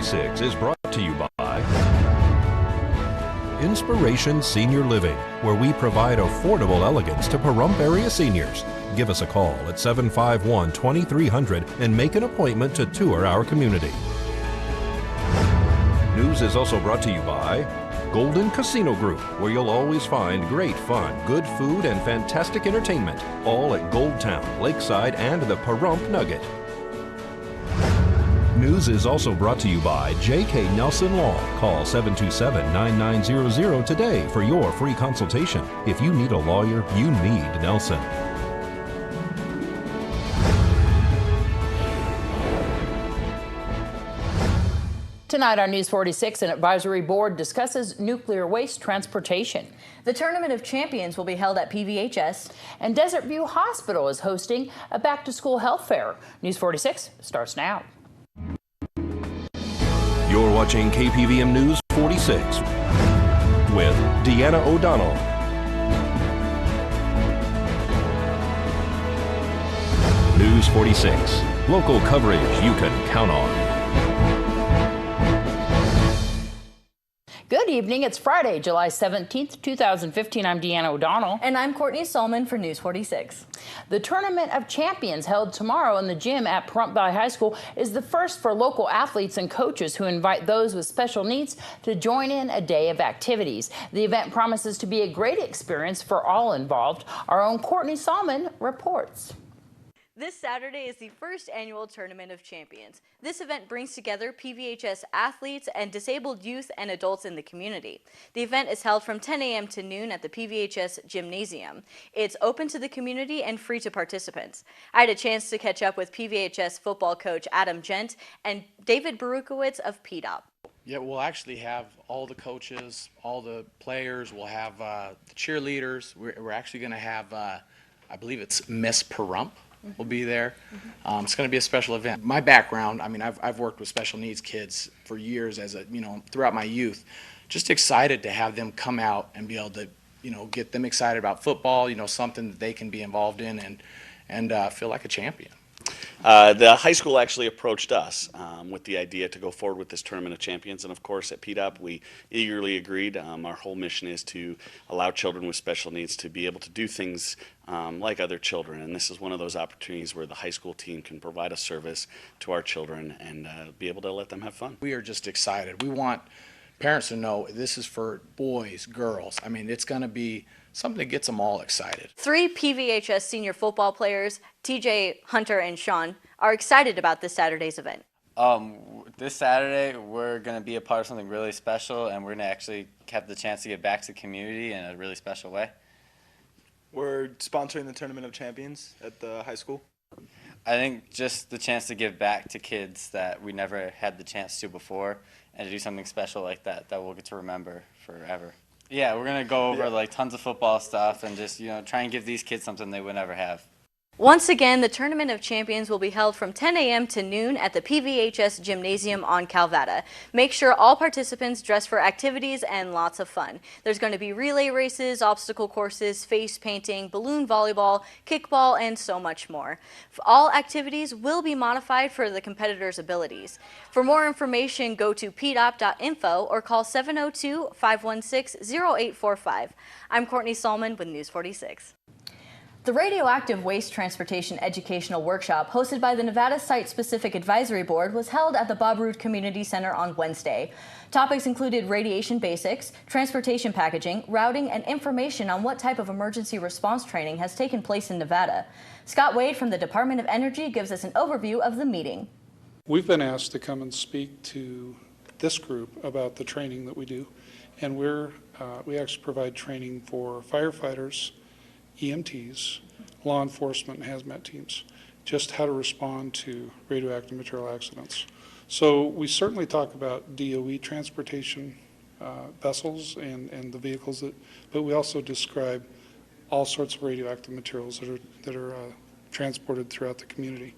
46 is brought to you by Inspiration Senior Living, where we provide affordable elegance to Pahrump area seniors. Give us a call at 751-2300 and make an appointment to tour our community. News is also brought to you by Golden Casino Group, where you'll always find great fun, good food, and fantastic entertainment, all at Gold Town, Lakeside, and the Pahrump Nugget. News is also brought to you by J.K. Nelson Law. Call 727-9900 today for your free consultation. If you need a lawyer, you need Nelson. Tonight on News 46, an advisory board discusses nuclear waste transportation. The Tournament of Champions will be held at PVHS. And Desert View Hospital is hosting a back-to-school health fair. News 46 starts now. You're watching KPVM News 46 with Deanna O'Donnell. News 46, local coverage you can count on. Good evening. It's Friday, July 17th, 2015. I'm Deanna O'Donnell. And I'm Courtney Solman for News 46. The Tournament of Champions, held tomorrow in the gym at Pahrump Valley High School, is the first for local athletes and coaches who invite those with special needs to join in a day of activities. The event promises to be a great experience for all involved. Our own Courtney Solman reports. This Saturday is the first annual Tournament of Champions. This event brings together PVHS athletes and disabled youth and adults in the community. The event is held from 10 a.m. to noon at the PVHS Gymnasium. It's open to the community and free to participants. I had a chance to catch up with PVHS football coach Adam Gent and David Barukowitz of PDOP. Yeah, we'll actually have all the coaches, all the players. We'll have the cheerleaders. We're actually going to have, I believe it's Miss Pahrump. Will be there. It's going to be a special event. My background, I mean, I've worked with special needs kids for years throughout my youth. Just excited to have them come out and be able to, get them excited about football, something that they can be involved in and feel like a champion. The high school actually approached us with the idea to go forward with this Tournament of Champions, and of course at PDOP we eagerly agreed. Our whole mission is to allow children with special needs to be able to do things like other children, and this is one of those opportunities where the high school team can provide a service to our children and be able to let them have fun. We are just excited. We want parents to know this is for boys, girls. I mean, it's going to be something that gets them all excited. 3 PVHS senior football players, TJ, Hunter, and Sean, are excited about this Saturday's event. This Saturday, we're going to be a part of something really special, and we're going to actually have the chance to get back to the community in a really special way. We're sponsoring the Tournament of Champions at the high school. I think just the chance to give back to kids that we never had the chance to before, and to do something special like that we'll get to remember forever. Yeah, we're going to go over like tons of football stuff and just, try and give these kids something they would never have. Once again, the Tournament of Champions will be held from 10 a.m. to noon at the PVHS Gymnasium on Calvada. Make sure all participants dress for activities and lots of fun. There's going to be relay races, obstacle courses, face painting, balloon volleyball, kickball, and so much more. All activities will be modified for the competitors' abilities. For more information, go to pdop.info or call 702-516-0845. I'm Courtney Solman with News 46. The Radioactive Waste Transportation Educational Workshop, hosted by the Nevada Site-Specific Advisory Board, was held at the Bob Roode Community Center on Wednesday. Topics included radiation basics, transportation packaging, routing, and information on what type of emergency response training has taken place in Nevada. Scott Wade from the Department of Energy gives us an overview of the meeting. We've been asked to come and speak to this group about the training that we do, and we actually provide training for firefighters, EMTs, law enforcement, and hazmat teams, just how to respond to radioactive material accidents. So we certainly talk about DOE transportation vessels and the vehicles, but we also describe all sorts of radioactive materials that are transported throughout the community.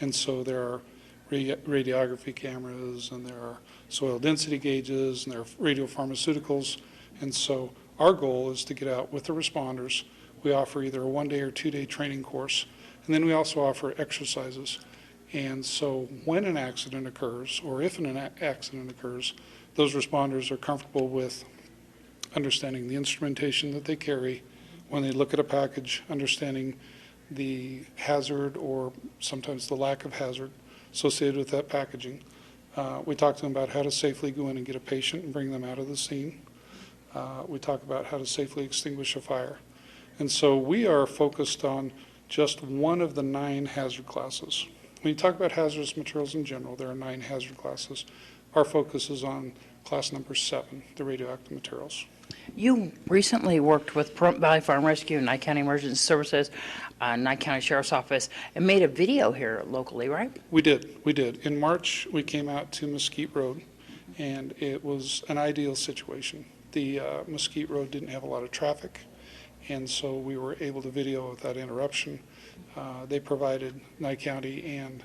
And so there are radiography cameras, and there are soil density gauges, and there are radiopharmaceuticals. And so our goal is to get out with the responders. We offer either a 1-day or 2-day training course, and then we also offer exercises. And so when an accident occurs, or if an accident occurs, those responders are comfortable with understanding the instrumentation that they carry when they look at a package, understanding the hazard or sometimes the lack of hazard associated with that packaging. We talk to them about how to safely go in and get a patient and bring them out of the scene. We talk about how to safely extinguish a fire. And so we are focused on just one of the 9 hazard classes. When you talk about hazardous materials in general, there are 9 hazard classes. Our focus is on class number 7, the radioactive materials. You recently worked with Pahrump Valley Fire and Rescue, Nye County Emergency Services, Nye County Sheriff's Office, and made a video here locally, right? We did. In March, we came out to Mesquite Road, and it was an ideal situation. The Mesquite Road didn't have a lot of traffic, and so we were able to video without interruption. They provided, Nye County and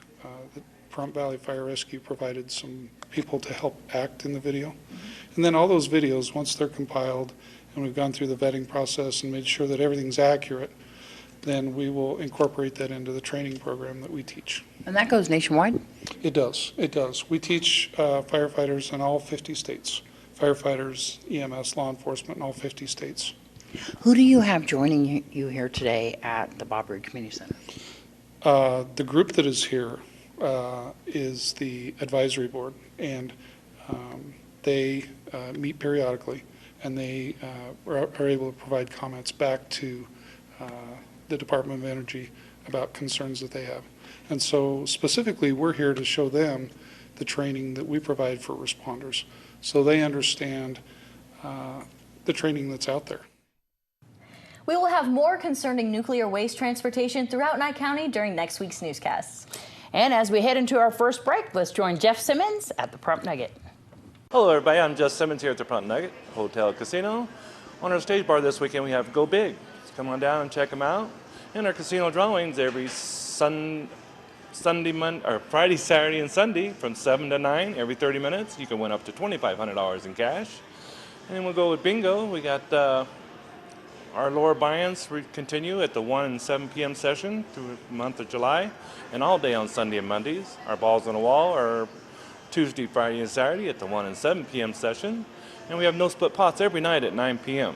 the Pahrump Valley Fire Rescue provided some people to help act in the video. And then all those videos, once they're compiled and we've gone through the vetting process and made sure that everything's accurate, then we will incorporate that into the training program that we teach. And that goes nationwide? It does. We teach firefighters in all 50 states, firefighters, EMS, law enforcement in all 50 states. Who do you have joining you here today at the Bob Roode Community Center? The group that is here is the advisory board, and they meet periodically, and they are able to provide comments back to the Department of Energy about concerns that they have. And so specifically, we're here to show them the training that we provide for responders, so they understand the training that's out there. We will have more concerning nuclear waste transportation throughout Nye County during next week's newscasts. And as we head into our first break, let's join Jeff Simmons at the Pahrump Nugget. Hello everybody, I'm Jeff Simmons here at the Pahrump Nugget Hotel Casino. On our stage bar this weekend we have Go Big. So come on down and check them out. And our casino drawings every Friday, Saturday, and Sunday from 7 to 9 every 30 minutes. You can win up to $2,500 in cash. And then we'll go with bingo. We got our lower buy-ins continue at the 1 and 7 p.m. session through the month of July and all day on Sunday and Mondays. Our balls on the wall are Tuesday, Friday, and Saturday at the 1 and 7 p.m. session. And we have no split pots every night at 9 p.m.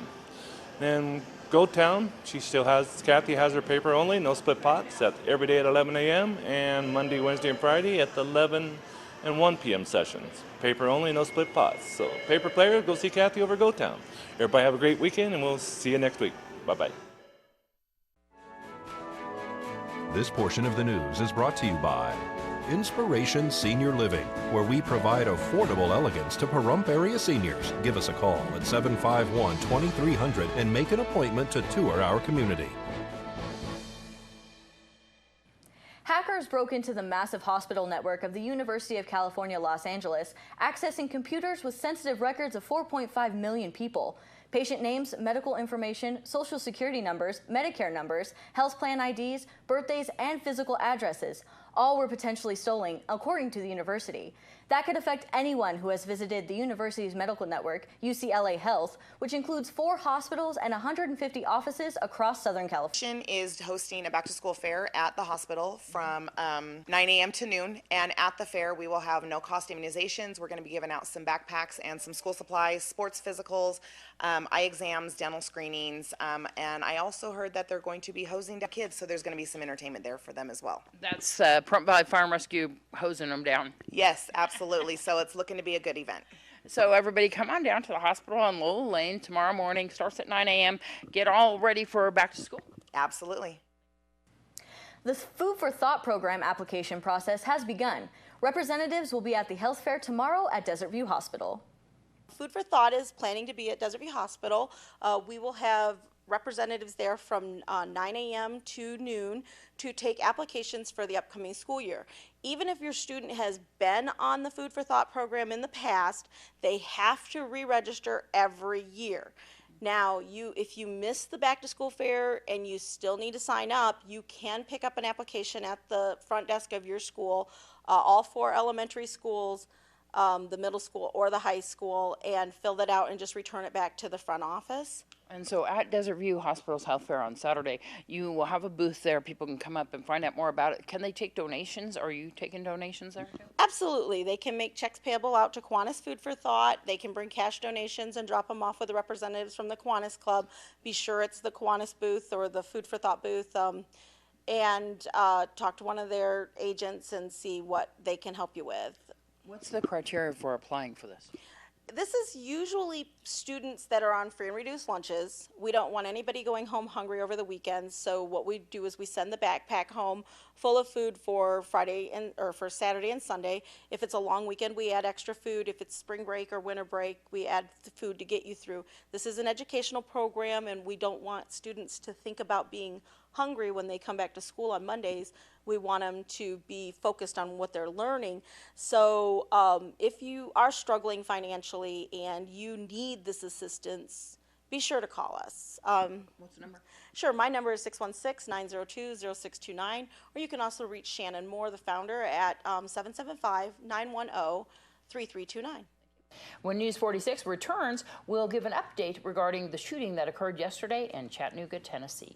Then Go Town, Kathy has her paper only, no split pots, every day at 11 a.m. and Monday, Wednesday, and Friday at the 11 and 1 p.m. sessions. Paper only, no split pots. So paper player, go see Kathy over Go Town. Everybody have a great weekend, and we'll see you next week. Bye-bye. This portion of the news is brought to you by Inspiration Senior Living, where we provide affordable elegance to Pahrump area seniors. Give us a call at 751-2300 and make an appointment to tour our community. Hackers broke into the massive hospital network of the University of California, Los Angeles, accessing computers with sensitive records of 4.5 million people. Patient names, medical information, social security numbers, Medicare numbers, health plan IDs, birthdays, and physical addresses. All were potentially stolen, according to the university. That could affect anyone who has visited the university's medical network, UCLA Health, which includes 4 hospitals and 150 offices across Southern California. Is hosting a back-to-school fair at the hospital from 9 a.m. to noon, and at the fair we will have no-cost immunizations. We're going to be giving out some backpacks and some school supplies, sports physicals, eye exams, dental screenings, and I also heard that they're going to be hosing down kids, so there's going to be some entertainment there for them as well. That's Pahrump Valley Fire and Rescue hosing them down. Yes, absolutely. So it's looking to be a good event. So everybody come on down to the hospital on Lowell Lane tomorrow morning. Starts at 9 a.m. Get all ready for back to school. Absolutely. The Food for Thought program application process has begun. Representatives will be at the health fair tomorrow at Desert View Hospital. Food for Thought is planning to be at Desert View Hospital. We will have representatives there from 9 a.m. to noon to take applications for the upcoming school year. Even if your student has been on the Food for Thought program in the past, they have to re-register every year. Now, if you miss the back to school fair and you still need to sign up, you can pick up an application at the front desk of your school. All 4 elementary schools the middle school or the high school, and fill that out and just return it back to the front office. And so at Desert View Hospital's Health Fair on Saturday, you will have a booth there. People can come up and find out more about it. Can they take donations? Are you taking donations there too? Absolutely. They can make checks payable out to Kiwanis Food for Thought. They can bring cash donations and drop them off with the representatives from the Kiwanis Club. Be sure it's the Kiwanis booth or the Food for Thought booth, and talk to one of their agents and see what they can help you with. What's the criteria for applying for this? This is usually students that are on free and reduced lunches. We don't want anybody going home hungry over the weekends, so what we do is we send the backpack home full of food for for Saturday and Sunday. If it's a long weekend, we add extra food. If it's spring break or winter break, we add the food to get you through. This is an educational program, and we don't want students to think about being hungry when they come back to school on Mondays. We want them to be focused on what they're learning. So if you are struggling financially and you need this assistance, be sure to call us. What's the number? Sure, my number is 616-902-0629, or you can also reach Shannon Moore, the founder, at 775-910-3329. When News 46 returns, we'll give an update regarding the shooting that occurred yesterday in Chattanooga, Tennessee.